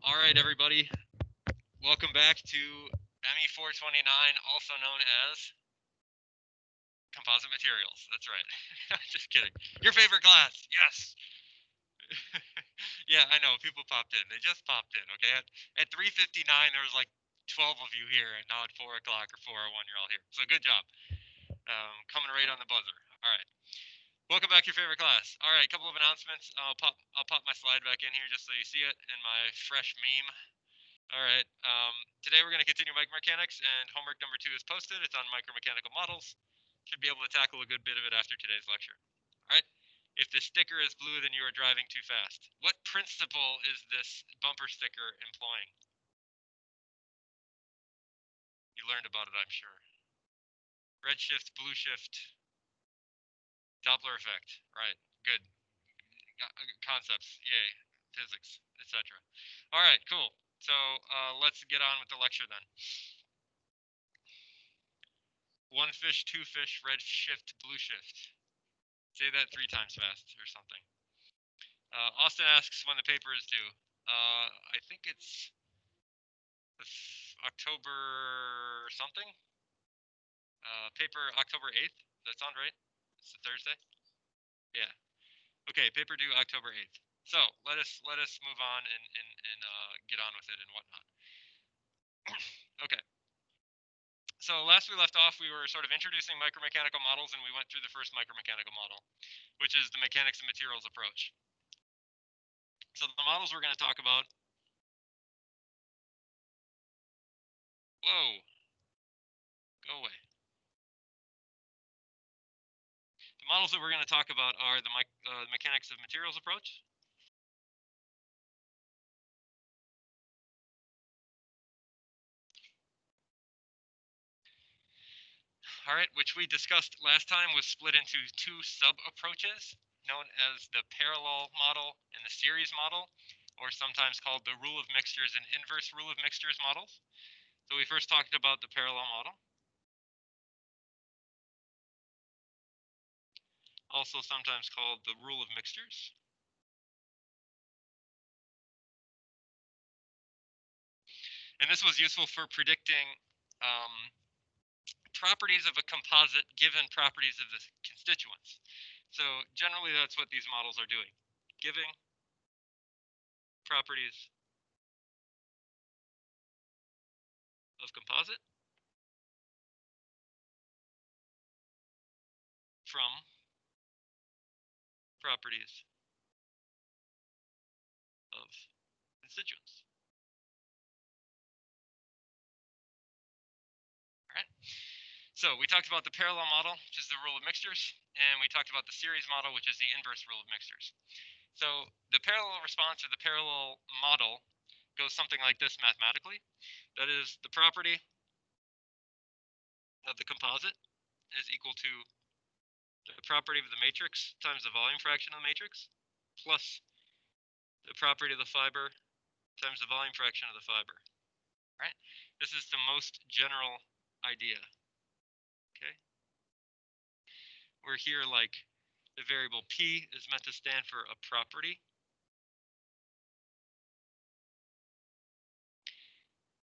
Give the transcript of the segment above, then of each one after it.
All right, everybody. Welcome back to ME429, also known as Composite Materials. That's right. Just kidding. Your favorite class. Yes. Yeah, I know. People popped in. They just popped in, okay? At 3:59, there was like 12 of you here, and now at 4 o'clock or 4:01, you're all here. So good job. Coming right on the buzzer. All right. Welcome back to your favorite class. All right, a couple of announcements. I'll pop my slide back in here just so you see it in my fresh meme. All right. Today we're going to continue micromechanics, and homework number 2 is posted. It's on micromechanical models. Should be able to tackle a good bit of it after today's lecture. All right. If the sticker is blue, then you are driving too fast. What principle is this bumper sticker employing? You learned about it, I'm sure. Red shift, blue shift, Doppler effect. Right. Good. Concepts. Yay. Physics, etc. All right. Cool. So let's get on with the lecture then. One fish, two fish, red shift, blue shift. Say that 3 times fast or something. Austin asks when the paper is due. I think it's October something. Paper October 8th. Does that sound right? It's a Thursday. Yeah. Okay. Paper due October 8th. So let us move on and get on with it and whatnot. Okay. So last we left off, we were sort of introducing micromechanical models, and we went through the first micromechanical model, which is the mechanics of materials approach. So the models we're going to talk about. Whoa. Go away. The models that we're going to talk about are the mechanics of materials approach. All right, which we discussed last time was split into 2 sub-approaches, known as the parallel model and the series model, or sometimes called the rule of mixtures and inverse rule of mixtures models. So we first talked about the parallel model, also sometimes called the rule of mixtures. And this was useful for predicting properties of a composite given properties of the constituents. So generally that's what these models are doing, giving properties of composite from properties of constituents. All right. So we talked about the parallel model, which is the rule of mixtures, and we talked about the series model, which is the inverse rule of mixtures. So the parallel response or the parallel model goes something like this mathematically. That is, the property of the composite is equal to the property of the matrix times the volume fraction of the matrix plus the property of the fiber times the volume fraction of the fiber. Right? This is the most general idea. Okay? Where here, like, the variable P is meant to stand for a property.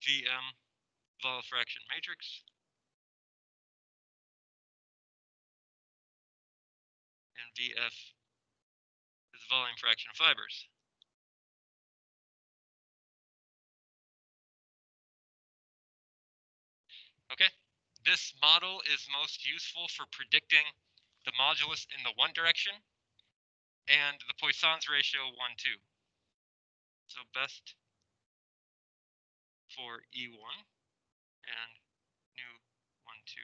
VM, vol fraction matrix. And VF is the volume fraction of fibers. Okay? This model is most useful for predicting the modulus in the one direction and the Poisson's ratio 1-2. So best for E1 and nu 1-2.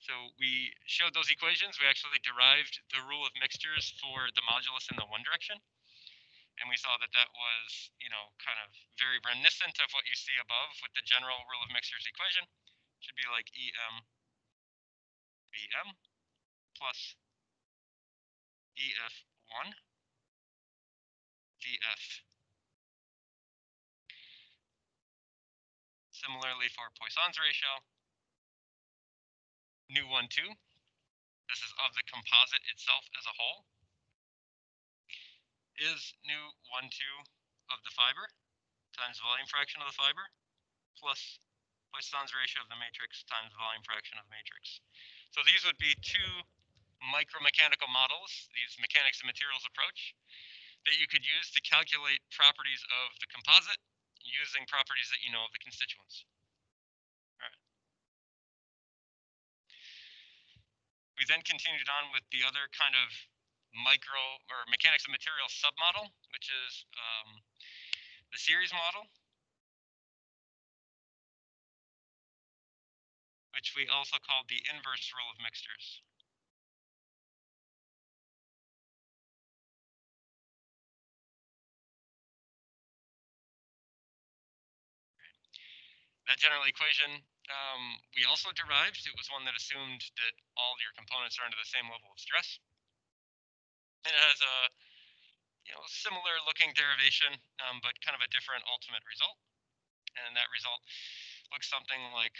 So we showed those equations. We actually derived the rule of mixtures for the modulus in the one direction. And we saw that that was, kind of very reminiscent of what you see above with the general rule of mixtures equation. It should be like EM VM plus EF1 VF. Similarly for Poisson's ratio, nu 1-2. This is of the composite itself as a whole, is nu 1-2 of the fiber. times volume fraction of the fiber plus Poisson's ratio of the matrix times volume fraction of the matrix. So these would be two micromechanical models, these mechanics of materials approach, that you could use to calculate properties of the composite using properties that you know of the constituents. All right. We then continued on with the other kind of mechanics of materials submodel, which is the series model, which we also called the inverse rule of mixtures. That general equation we also derived. It was one that assumed that all your components are under the same level of stress. And it has a similar looking derivation, but kind of a different ultimate result. And that result looks something like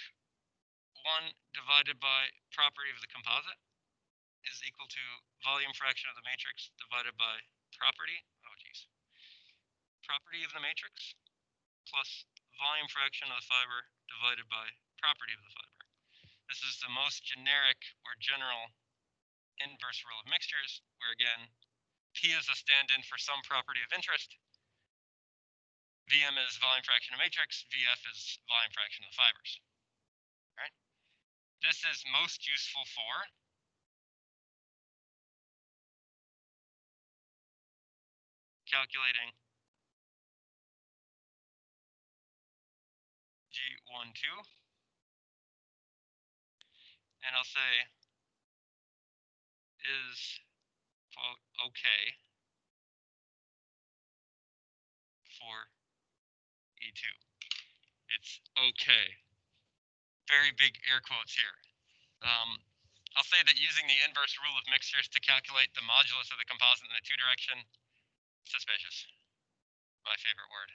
1 divided by property of the composite is equal to volume fraction of the matrix divided by property of the matrix plus volume fraction of the fiber divided by property of the fiber. This is the most generic or general inverse rule of mixtures, where again, P is a stand-in for some property of interest, Vm is volume fraction of matrix, Vf is volume fraction of the fibers. All right. This is most useful for calculating G12, and I'll say is, quote, okay for E2. It's okay. Very big air quotes here. I'll say that using the inverse rule of mixtures to calculate the modulus of the composite in the two direction, suspicious. My favorite word.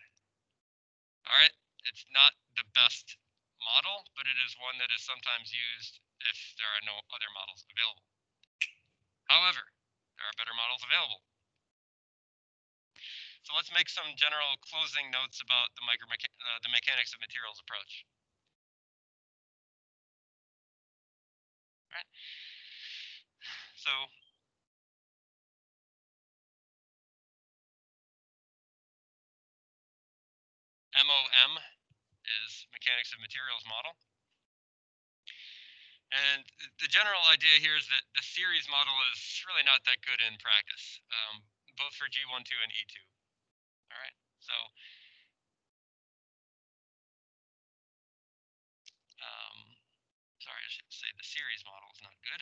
All right, it's not the best model, but it is one that is sometimes used if there are no other models available. However, there are better models available. So let's make some general closing notes about the mechanics of materials approach. All right. So MOM is mechanics of materials model. And the general idea here is that the series model is really not that good in practice, both for G12 and E2. All right, so sorry, I should say the series model is not good.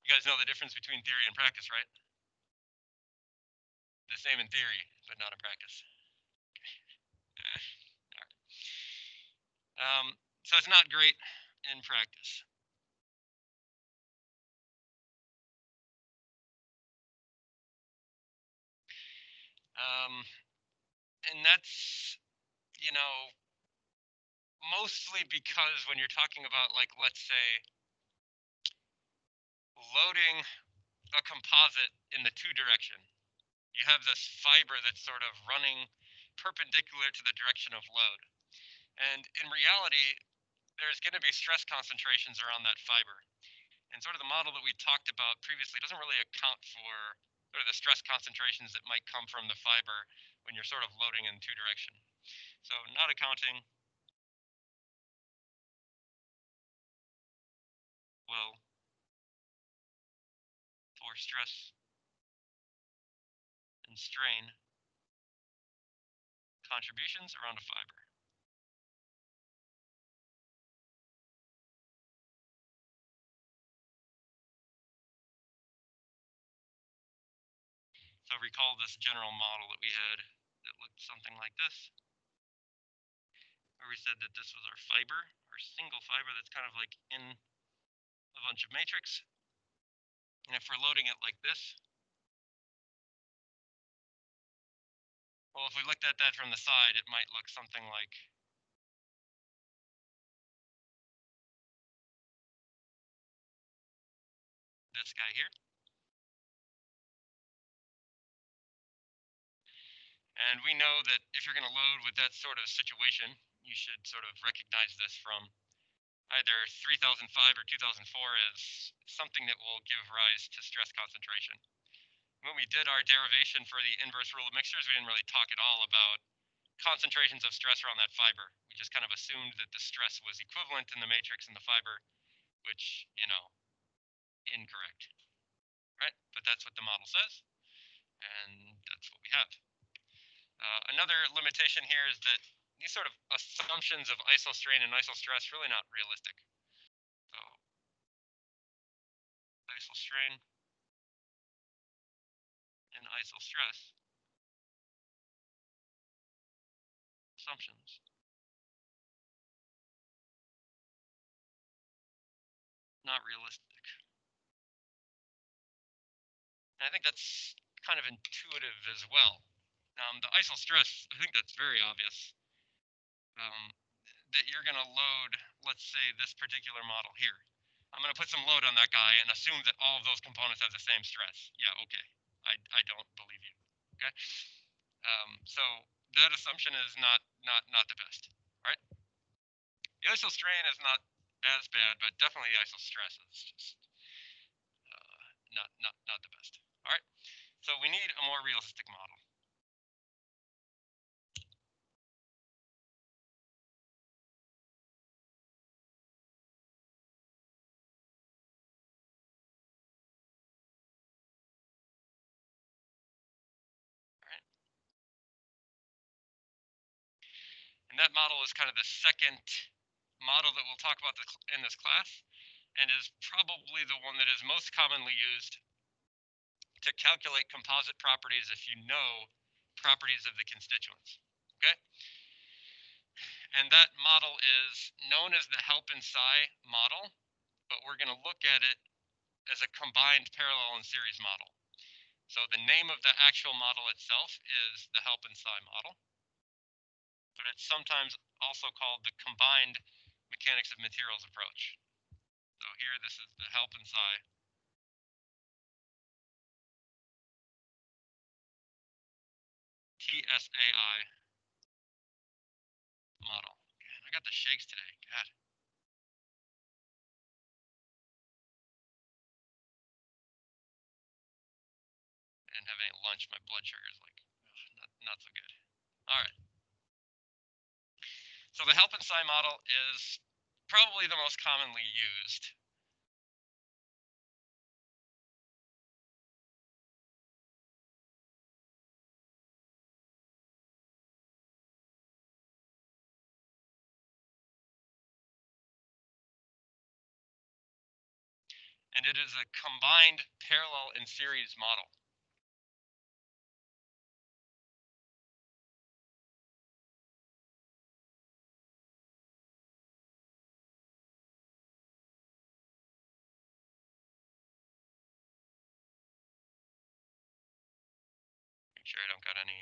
You guys know the difference between theory and practice, right? The same in theory, but not in practice. So it's not great in practice. And that's, mostly because when you're talking about, like, let's say, loading a composite in the two direction, you have this fiber that's sort of running perpendicular to the direction of load. And in reality, there's going to be stress concentrations around that fiber. And sort of the model that we talked about previously doesn't really account for sort of the stress concentrations that might come from the fiber when you're sort of loading in two direction. So not accounting well for stress and strain contributions around a fiber. So recall this general model that we had that looked something like this, where we said that this was our fiber, our single fiber that's kind of like in a bunch of matrix. And if we're loading it like this, well, if we looked at that from the side, it might look something like this guy here. And we know that if you're going to load with that sort of situation, you should sort of recognize this from either 3005 or 2004 as something that will give rise to stress concentration. When we did our derivation for the inverse rule of mixtures, we didn't really talk at all about concentrations of stress around that fiber. We just kind of assumed that the stress was equivalent in the matrix and the fiber, which, you know, incorrect, right? But that's what the model says, and that's what we have. Another limitation here is that these sort of assumptions of isostrain and isostress really not realistic. So isostrain and isostress assumptions, not realistic. And I think that's kind of intuitive as well. The isostress, I think that's very obvious. That you're going to load, let's say, this particular model here. I'm going to put some load on that guy and assume that all of those components have the same stress. Yeah, okay. I don't believe you. Okay. So that assumption is not the best, right? The isostrain is not as bad, but definitely the isostress is just not the best. All right. So we need a more realistic model. And that model is kind of the second model that we'll talk about in this class, and is probably the one that is most commonly used to calculate composite properties if you know properties of the constituents. Okay? And that model is known as the Halpin Tsai model, but we're going to look at it as a combined parallel and series model. So the name of the actual model itself is the Halpin Tsai model, but it's sometimes also called the combined mechanics of materials approach. So here, this is the Halpin Tsai TSAI model. Man, I got the shakes today. God. I didn't have any lunch. My blood sugar is like not so good. All right. So the Halpin Tsai model is probably the most commonly used. And it is a combined parallel and series model. Make sure I don't got any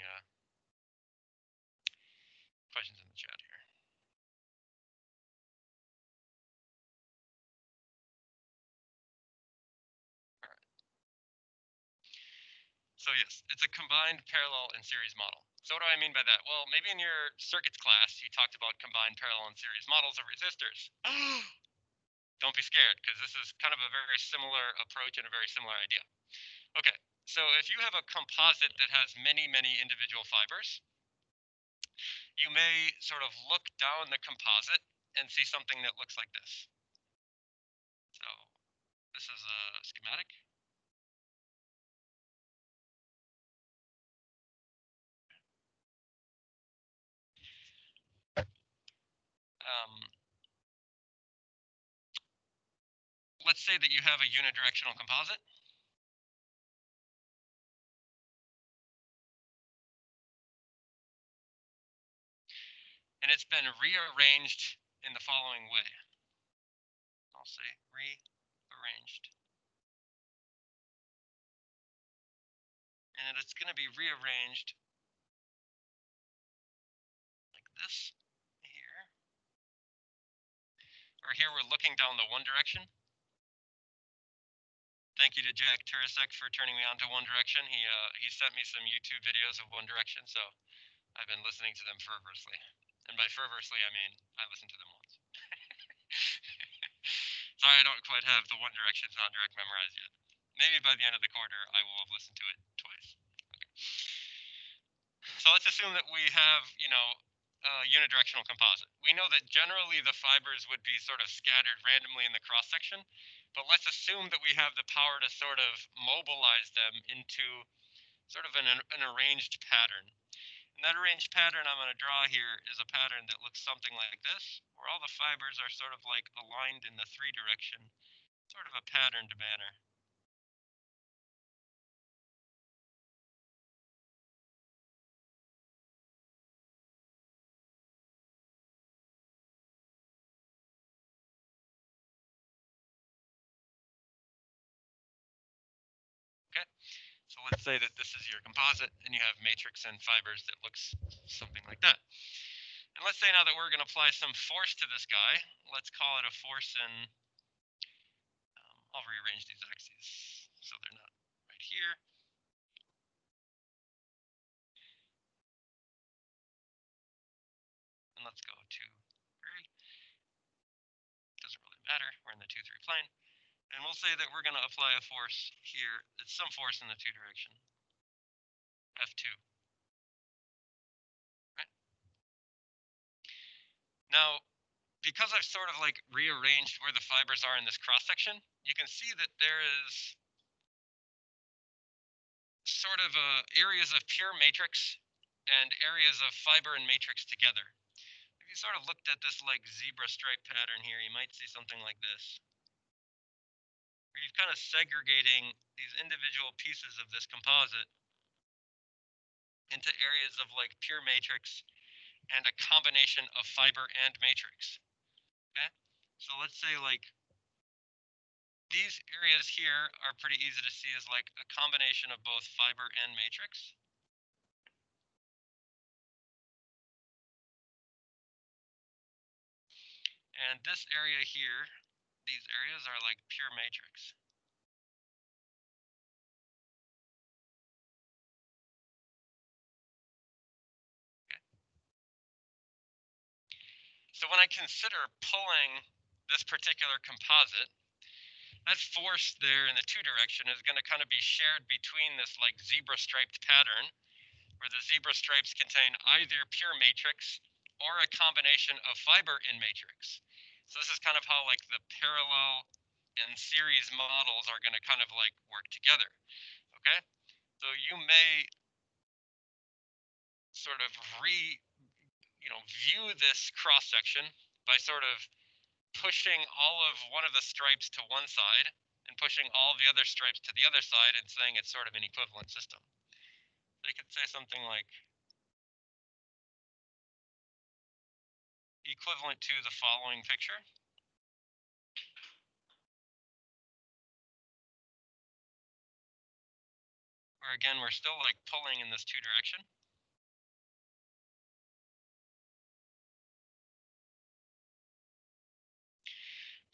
questions in the chat here. All right. So yes, it's a combined parallel and series model. So what do I mean by that? Well, maybe in your circuits class, you talked about combined parallel and series models of resistors. Don't be scared, because this is kind of a very similar approach and a very similar idea. Okay, so if you have a composite that has many individual fibers, you may sort of look down the composite and see something that looks like this. So this is a schematic. Let's say that you have a unidirectional composite. And it's been rearranged in the following way. I'll say rearranged. And it's going to be rearranged like this here. Or here we're looking down the one direction. Thank you to Jack Turisek for turning me on to One Direction. He sent me some YouTube videos of One Direction, so I've been listening to them fervorously. And by fervorously, I mean I listened to them once. Sorry, I don't quite have the One Direction soundtrack memorized yet. Maybe by the end of the quarter, I will have listened to it twice. Okay. So let's assume that we have, unidirectional composite. We know that generally the fibers would be sort of scattered randomly in the cross section, but let's assume that we have the power to sort of mobilize them into sort of an arranged pattern. And that arranged pattern I'm going to draw here is a pattern that looks something like this, where all the fibers are sort of like aligned in the 3 direction, sort of a patterned manner. Okay, so let's say that this is your composite, and you have matrix and fibers that looks something like that. And let's say now that we're going to apply some force to this guy, let's call it a force in, I'll rearrange these axes so they're not right here. And let's go to 3. Doesn't really matter, we're in the 2-3 plane. And we'll say that we're going to apply a force here. It's some force in the 2 direction. F2. Right? Now, because I've sort of like rearranged where the fibers are in this cross section, you can see that there is sort of areas of pure matrix and areas of fiber and matrix together. If you sort of looked at this like zebra stripe pattern here, you might see something like this, where you're kind of segregating these individual pieces of this composite into areas of like pure matrix and a combination of fiber and matrix. Okay, so let's say like these areas here are pretty easy to see as like a combination of both fiber and matrix. And this area here, these areas are like pure matrix. Okay. So when I consider pulling this particular composite, that force there in the 2 direction is going to kind of be shared between this like zebra striped pattern, where the zebra stripes contain either pure matrix or a combination of fiber and matrix. So this is kind of how like the parallel and series models are going to kind of like work together. Okay, so you may sort of view this cross section by sort of pushing all of one of the stripes to one side and pushing all the other stripes to the other side and saying it's sort of an equivalent system. So you could say something like equivalent to the following picture. Where again, we're still like pulling in this 2 direction.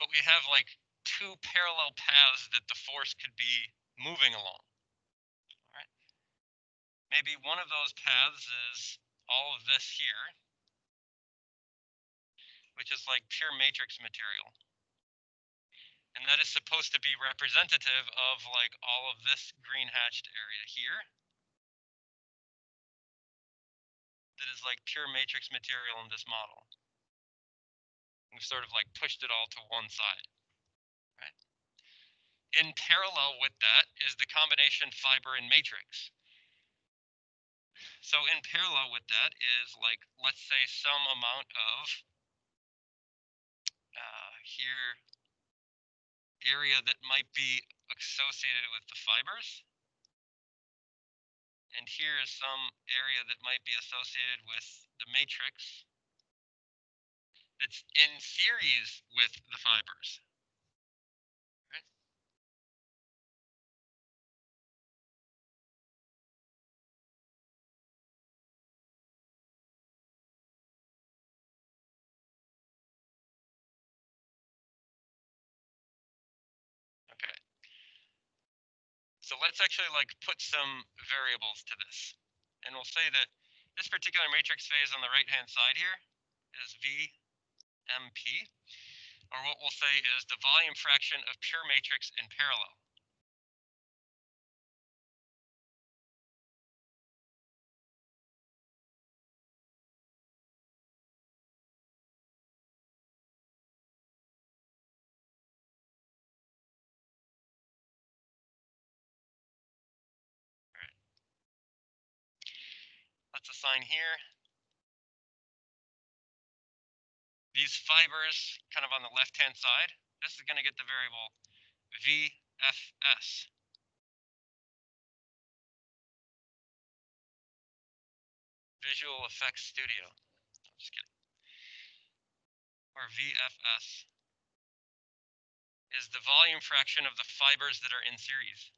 But we have like 2 parallel paths that the force could be moving along. All right. Maybe one of those paths is all of this here, which is like pure matrix material. And that is supposed to be representative of like all of this green hatched area here. That is like pure matrix material in this model. We've sort of like pushed it all to one side. Right? In parallel with that is the combination fiber and matrix. So in parallel with that is like, let's say some amount of here area that might be associated with the fibers. And here is some area that might be associated with the matrix that's in series with the fibers. Right? Okay. So let's actually like put some variables to this. And we'll say that this particular matrix phase on the right-hand side here is VMP, or what we'll say is the volume fraction of pure matrix in parallel. All right. Let's assign here these fibers kind of on the left-hand side. This is going to get the variable VFS. Visual Effects Studio. I'm just kidding. Or VFS is the volume fraction of the fibers that are in series.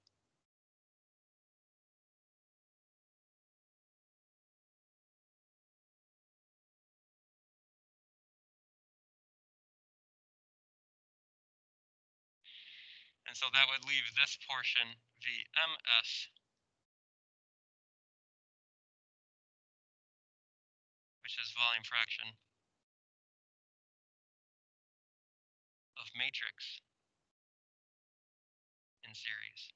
And so that would leave this portion VMS, which is volume fraction of matrix in series.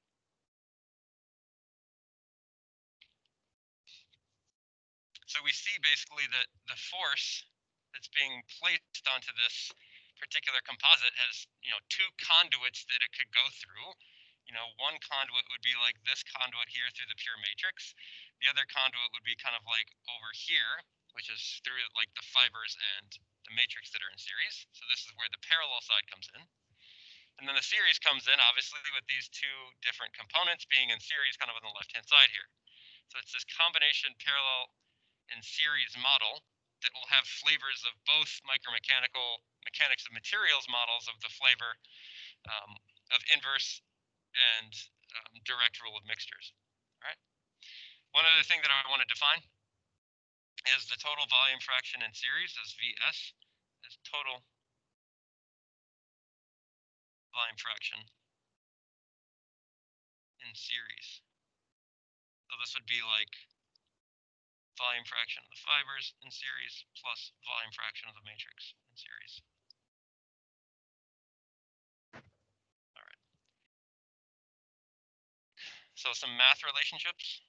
So we see basically that the force that's being placed onto this particular composite has, two conduits that it could go through. One conduit would be like this conduit here through the pure matrix. The other conduit would be kind of like over here, which is through like the fibers and the matrix that are in series. So this is where the parallel side comes in. And then the series comes in, obviously, with these two different components being in series kind of on the left-hand side here. So it's this combination parallel and series model that will have flavors of both micromechanical, mechanics of materials models of the flavor of inverse and direct rule of mixtures. All right. One other thing that I want to define is the total volume fraction in series as VS is total volume fraction in series. So this would be like volume fraction of the fibers in series plus volume fraction of the matrix in series. All right. So some math relationships.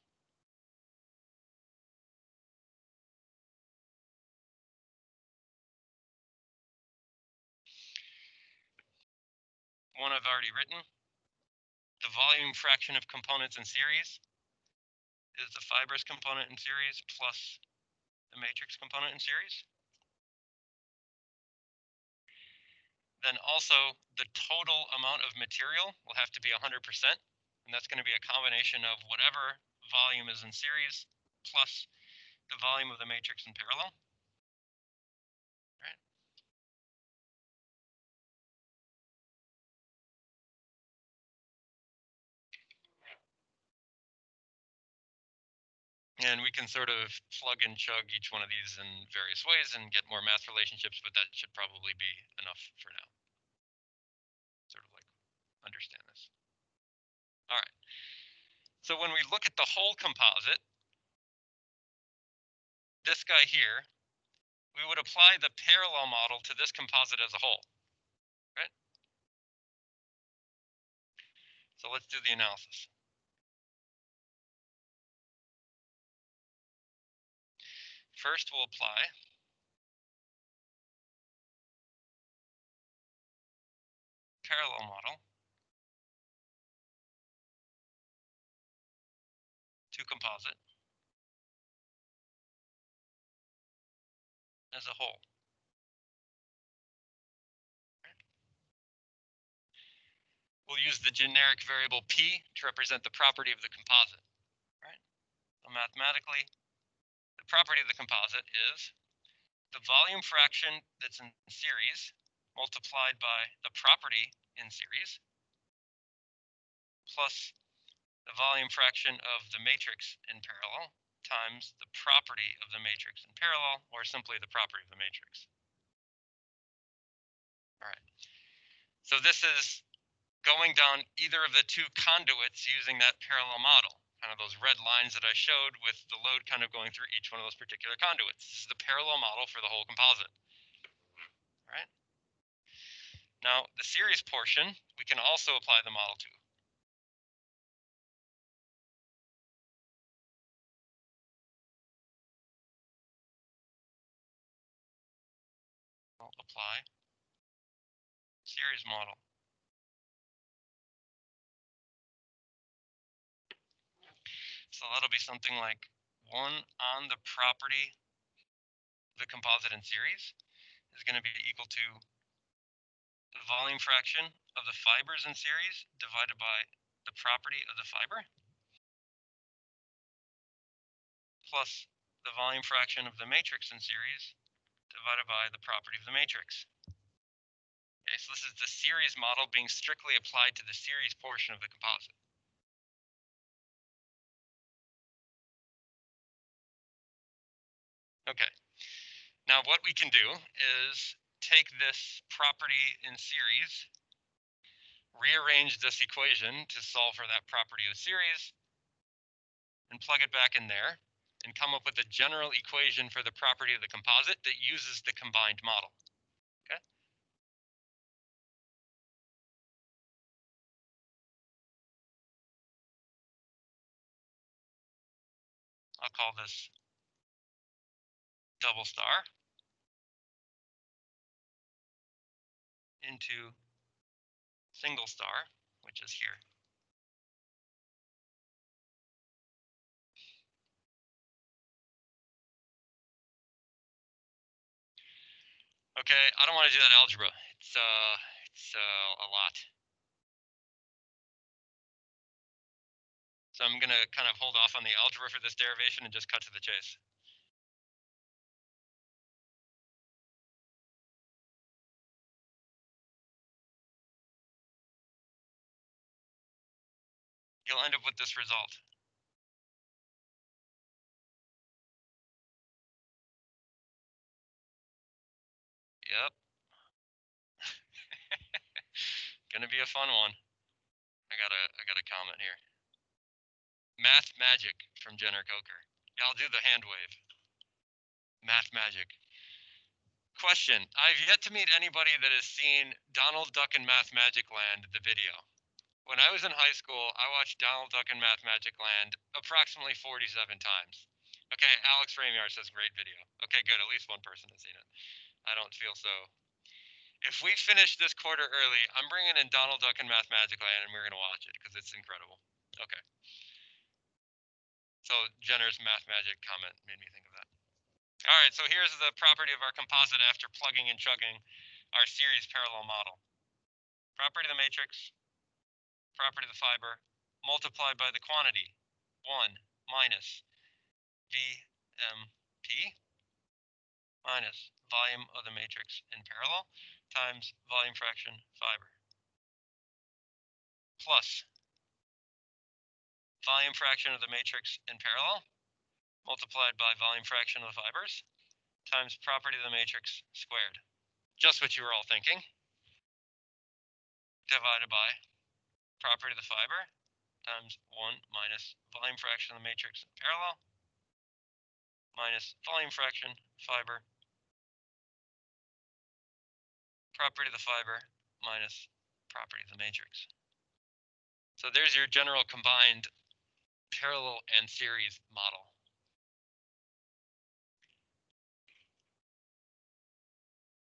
One I've already written. The volume fraction of components in series is the fibers component in series plus the matrix component in series. Then also the total amount of material will have to be 100%, and that's going to be a combination of whatever volume is in series plus the volume of the matrix in parallel. Right? And we can sort of plug and chug each one of these in various ways and get more math relationships, but that should probably be enough for now. Sort of like understand this. All right. So when we look at the whole composite, this guy here, we would apply the parallel model to this composite as a whole, right? So let's do the analysis. First, we'll apply parallel model to composite as a whole. We'll use the generic variable P to represent the property of the composite, right? So mathematically, the property of the composite is the volume fraction that's in series multiplied by the property in series plus the volume fraction of the matrix in parallel times the property of the matrix in parallel, or simply the property of the matrix. All right. So this is going down either of the two conduits using that parallel model. Kind of those red lines that I showed with the load kind of going through each one of those particular conduits. This is the parallel model for the whole composite. All right. Now, the series portion, we can also apply the model to. I'll apply series model. So that'll be something like 1 on the property of the composite in series is going to be equal to the volume fraction of the fibers in series divided by the property of the fiber plus the volume fraction of the matrix in series divided by the property of the matrix. Okay, so this is the series model being strictly applied to the series portion of the composite. Okay, now what we can do is take this property in series, rearrange this equation to solve for that property of series, and plug it back in there, and come up with a general equation for the property of the composite that uses the combined model. Okay. I'll call this double star into single star, which is here. Okay, I don't want to do that algebra. It's a lot. So I'm gonna kind of hold off on the algebra for this derivation and just cut to the chase. You'll end up with this result. Yep. Gonna be a fun one. I got a comment here. Math magic from Jenner Coker. Yeah, I'll do the hand wave. Math magic. Question. I've yet to meet anybody that has seen Donald Duck in Math Magic Land, the video. When I was in high school, I watched Donald Duck in Math Magic Land approximately 47 times. Okay, Alex Ramyar says great video. Okay, good. At least one person has seen it. I don't feel so. If we finish this quarter early, I'm bringing in Donald Duck in Math Magic Land and we're going to watch it because it's incredible. Okay. So Jenner's Math Magic comment made me think of that. All right, so here's the property of our composite after plugging and chugging our series parallel model. Property of the matrix, property of the fiber, multiplied by the quantity, 1 minus VMP minus volume of the matrix in parallel times volume fraction fiber plus volume fraction of the matrix in parallel multiplied by volume fraction of the fibers times property of the matrix squared. Just what you were all thinking. Divided by property of the fiber times 1 minus volume fraction of the matrix in parallel minus volume fraction fiber property of the fiber minus property of the matrix. So there's your general combined parallel and series model.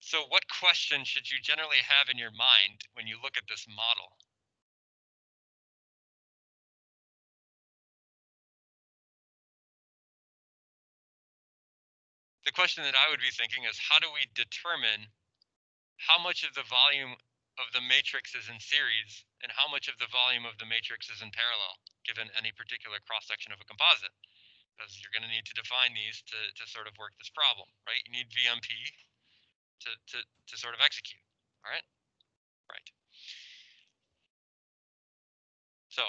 So what question should you generally have in your mind when you look at this model? The question that I would be thinking is, how do we determine how much of the volume of the matrix is in series and how much of the volume of the matrix is in parallel, given any particular cross-section of a composite? Because you're going to need to define these to sort of work this problem, right? You need VMP to sort of execute, all right? Right. So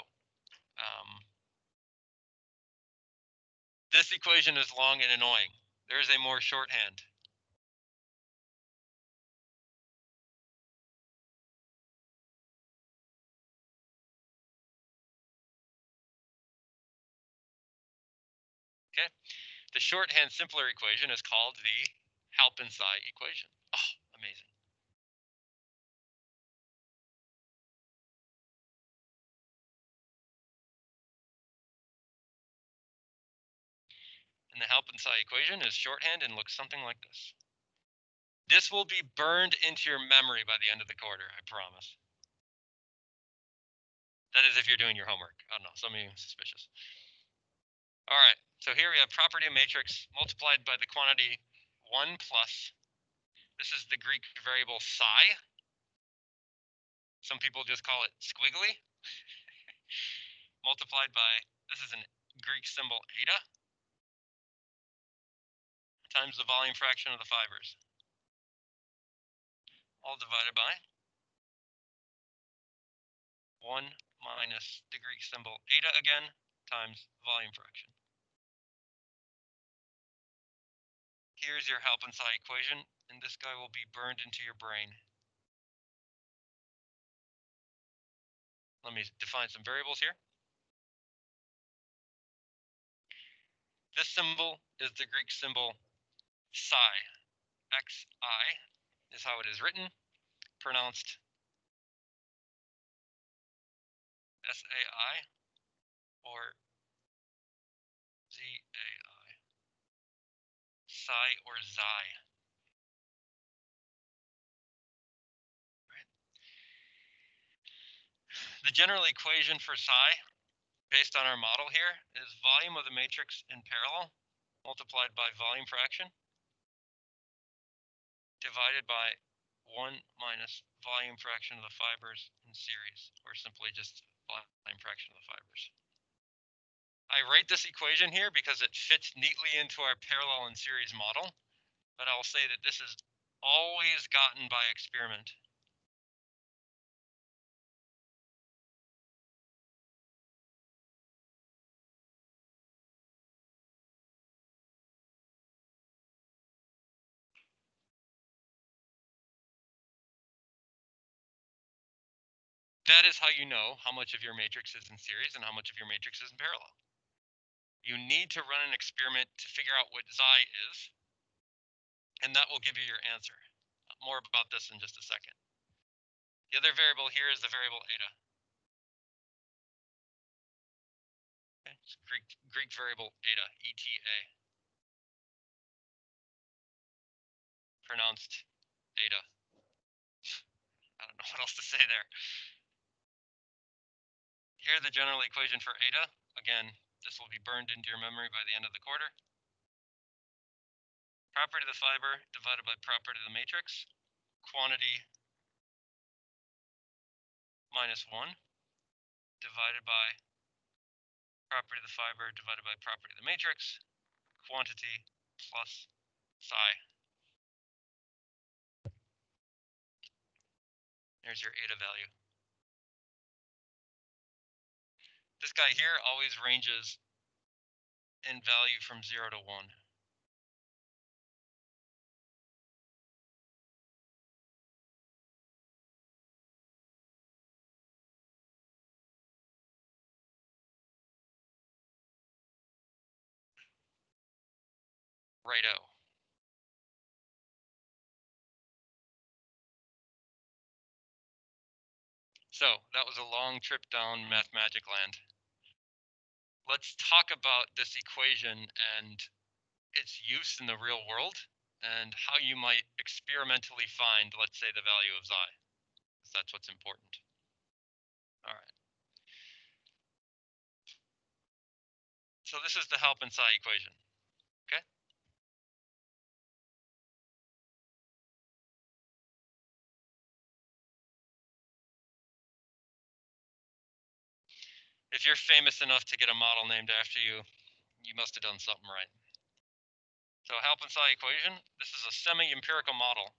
this equation is long and annoying. There is a more shorthand. Okay? The shorthand simpler equation is called the Halpin-Tsai equation. Oh, amazing. And the Halpin-Tsai equation is shorthand and looks something like this. This will be burned into your memory by the end of the quarter, I promise. That is if you're doing your homework. I don't know, some of you suspicious. All right, so here we have property of matrix multiplied by the quantity 1 plus, this is the Greek variable psi. Some people just call it squiggly. Multiplied by, this is a Greek symbol eta, times the volume fraction of the fibers. All divided by 1 minus the Greek symbol eta again, times volume fraction. Here's your Halpin-Tsai equation, and this guy will be burned into your brain. Let me define some variables here. This symbol is the Greek symbol psi. Xi is how it is written, pronounced Sai or Zai. Psi or Xi. Right. The general equation for psi, based on our model here, is volume of the matrix in parallel multiplied by volume fraction divided by 1 minus volume fraction of the fibers in series, or simply just volume fraction of the fibers. I write this equation here because it fits neatly into our parallel and series model, but I'll say that this is always gotten by experiment. That is how you know how much of your matrix is in series and how much of your matrix is in parallel. You need to run an experiment to figure out what Xi is, and that will give you your answer. More about this in just a second. The other variable here is the variable eta. Okay, it's Greek variable eta, ETA. Pronounced eta. I don't know what else to say there. Here's the general equation for eta. Again, this will be burned into your memory by the end of the quarter. Property of the fiber divided by property of the matrix. Quantity minus 1 divided by property of the fiber divided by property of the matrix. Quantity plus psi. There's your eta value. This guy here always ranges in value from 0 to 1. Righto. So that was a long trip down mathemagic land. Let's talk about this equation and its use in the real world and how you might experimentally find, let's say, the value of Xi, because that's what's important. All right. So this is the Halpin-Tsai equation, okay? If you're famous enough to get a model named after you, you must have done something right. So Halpin-Tsai equation, this is a semi-empirical model.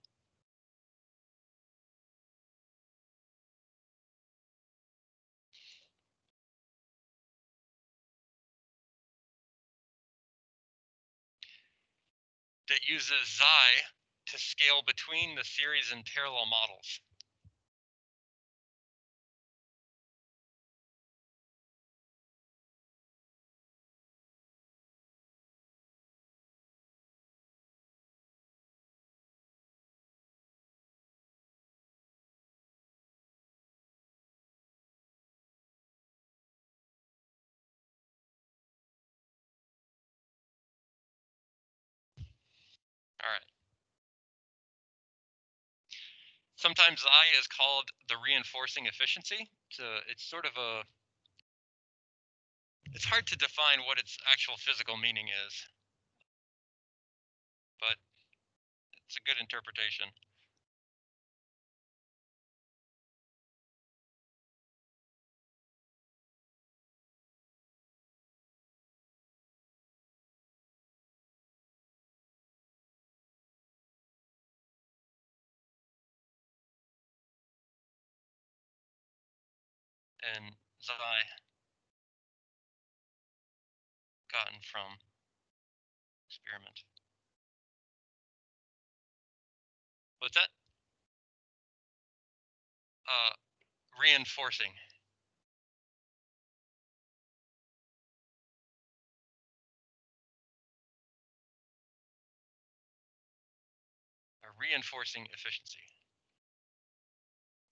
That uses Xi to scale between the series and parallel models. All right. Sometimes Tsai is called the reinforcing efficiency. It's sort of a, it's hard to define what its actual physical meaning is, but it's a good interpretation. And Tsai gotten from experiment. What's that? Reinforcing. A reinforcing efficiency.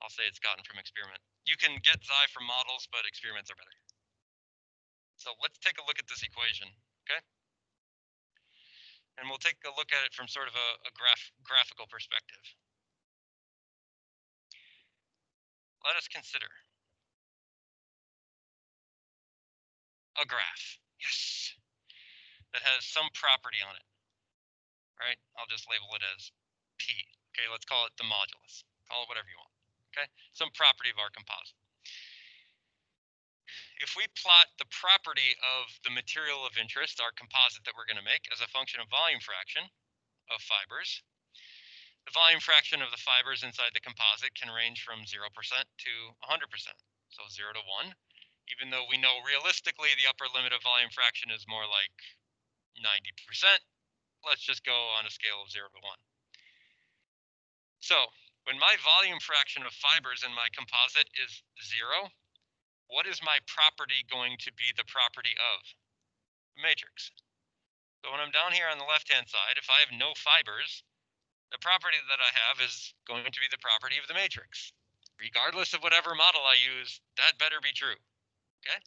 I'll say it's gotten from experiment. You can get Tsai from models, but experiments are better. So let's take a look at this equation, okay? And we'll take a look at it from sort of a graphical perspective. Let us consider a graph, yes, that has some property on it, right? I'll just label it as P, okay? Let's call it the modulus. Call it whatever you want, okay? Some property of our composite. If we plot the property of the material of interest, our composite that we're going to make, as a function of volume fraction of fibers, the volume fraction of the fibers inside the composite can range from 0% to 100%. So 0 to 1, even though we know realistically the upper limit of volume fraction is more like 90%, let's just go on a scale of 0 to 1. So when my volume fraction of fibers in my composite is 0, what is my property going to be the property of? The matrix. So when I'm down here on the left-hand side, if I have no fibers, the property that I have is going to be the property of the matrix. Regardless of whatever model I use, that better be true, okay?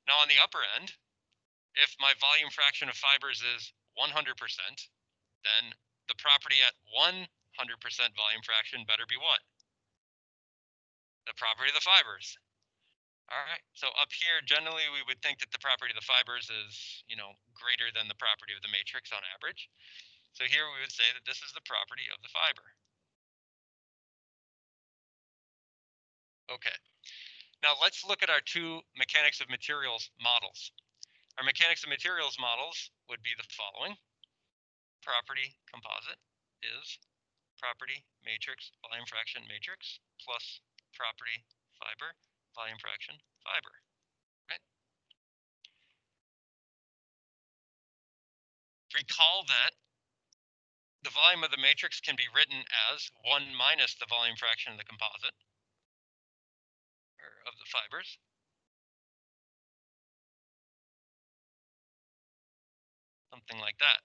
Now on the upper end, if my volume fraction of fibers is 100%, then the property at 100% volume fraction better be what? The property of the fibers. All right, so up here, generally we would think that the property of the fibers is, greater than the property of the matrix on average. So here we would say that this is the property of the fiber. Okay, now let's look at our two mechanics of materials models. Our mechanics of materials models would be the following. Property composite is property matrix volume fraction matrix plus property fiber volume fraction fiber. Right? Recall that the volume of the matrix can be written as 1 minus the volume fraction of the composite, or of the fibers. Something like that.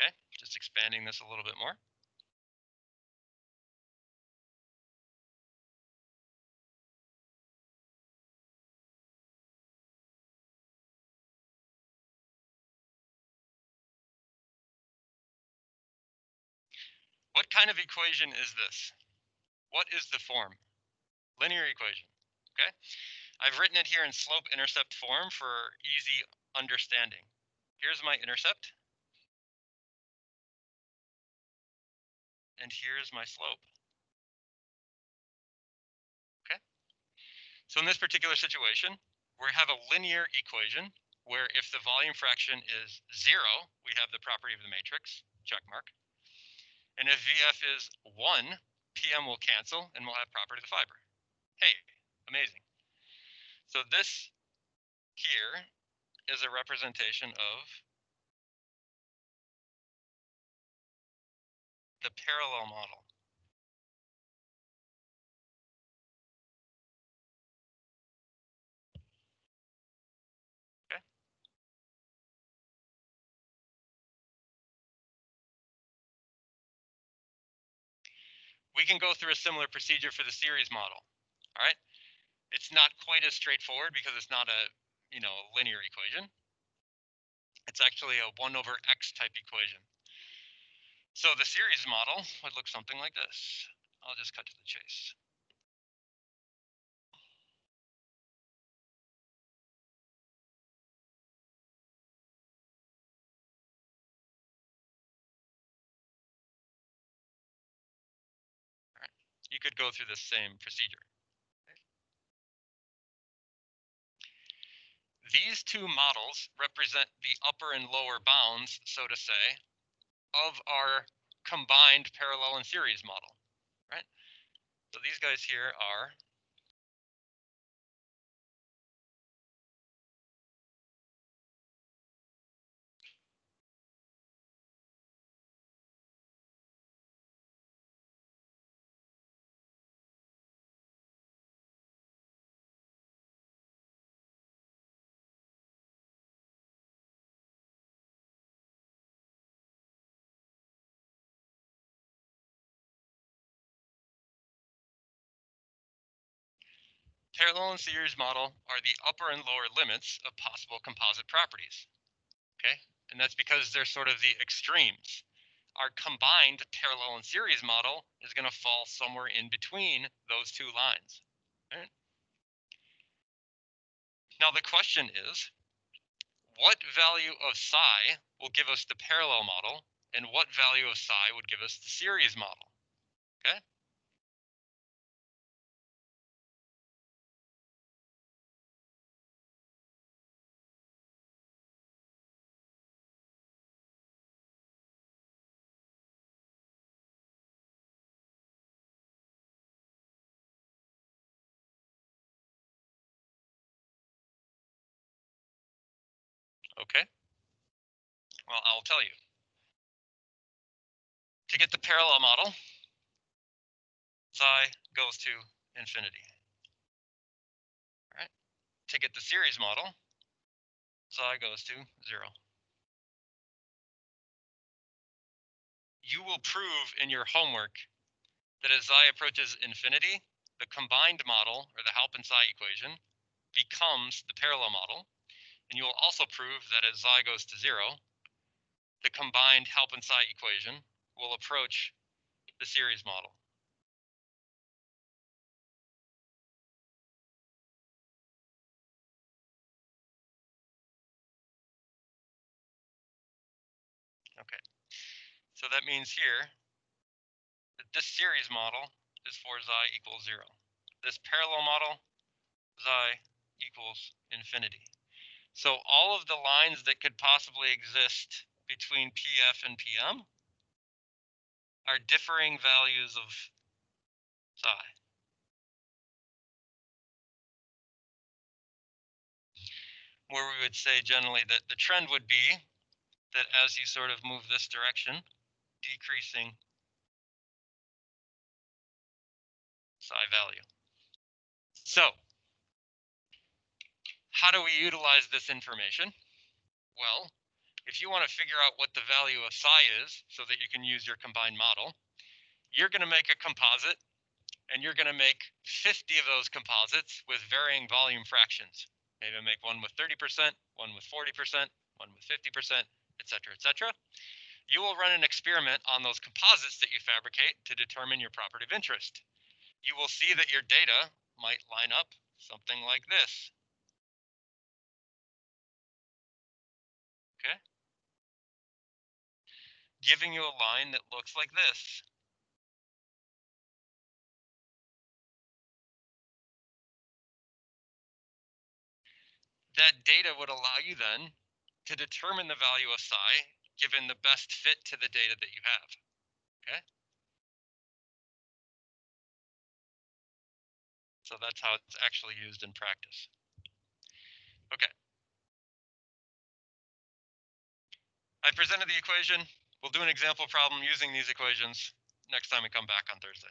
Okay, just expanding this a little bit more. What kind of equation is this? What is the form? Linear equation, okay? I've written it here in slope-intercept form for easy understanding. Here's my intercept, and here's my slope. Okay. So in this particular situation, we have a linear equation where if the volume fraction is 0, we have the property of the matrix, check mark. And if VF is 1, PM will cancel and we'll have property of the fiber. Hey, amazing. So this here is a representation of the parallel model. Okay. We can go through a similar procedure for the series model. All right. It's not quite as straightforward because it's not a, linear equation. It's actually a 1 over x type equation. So the series model would look something like this. I'll just cut to the chase. All right. You could go through the same procedure. These two models represent the upper and lower bounds, so to say, of our combined parallel and series model, right? So these guys here are parallel and series model are the upper and lower limits of possible composite properties, okay? And that's because they're sort of the extremes. Our combined parallel and series model is going to fall somewhere in between those two lines, right? Now the question is, what value of psi will give us the parallel model, and what value of psi would give us the series model, okay? Okay, well, I'll tell you. To get the parallel model, psi goes to infinity. All right. To get the series model, psi goes to 0. You will prove in your homework that as psi approaches infinity, the combined model, or the Halpin-Tsai equation, becomes the parallel model. And you will also prove that as psi goes to 0, the combined Halpin-Tsai equation will approach the series model. Okay, so that means here that this series model is for psi equals 0. This parallel model, psi equals infinity. So all of the lines that could possibly exist between PF and PM are differing values of psi. Where we would say generally that the trend would be that as you sort of move this direction, decreasing psi value. So how do we utilize this information? Well, if you want to figure out what the value of psi is so that you can use your combined model, you're going to make a composite, and you're going to make 50 of those composites with varying volume fractions. Maybe make one with 30%, one with 40%, one with 50%, etc., etc. You will run an experiment on those composites that you fabricate to determine your property of interest. You will see that your data might line up something like this. Okay? Giving you a line that looks like this. That data would allow you then to determine the value of psi given the best fit to the data that you have. Okay? So that's how it's actually used in practice. Okay. I presented the equation. We'll do an example problem using these equations next time we come back on Thursday.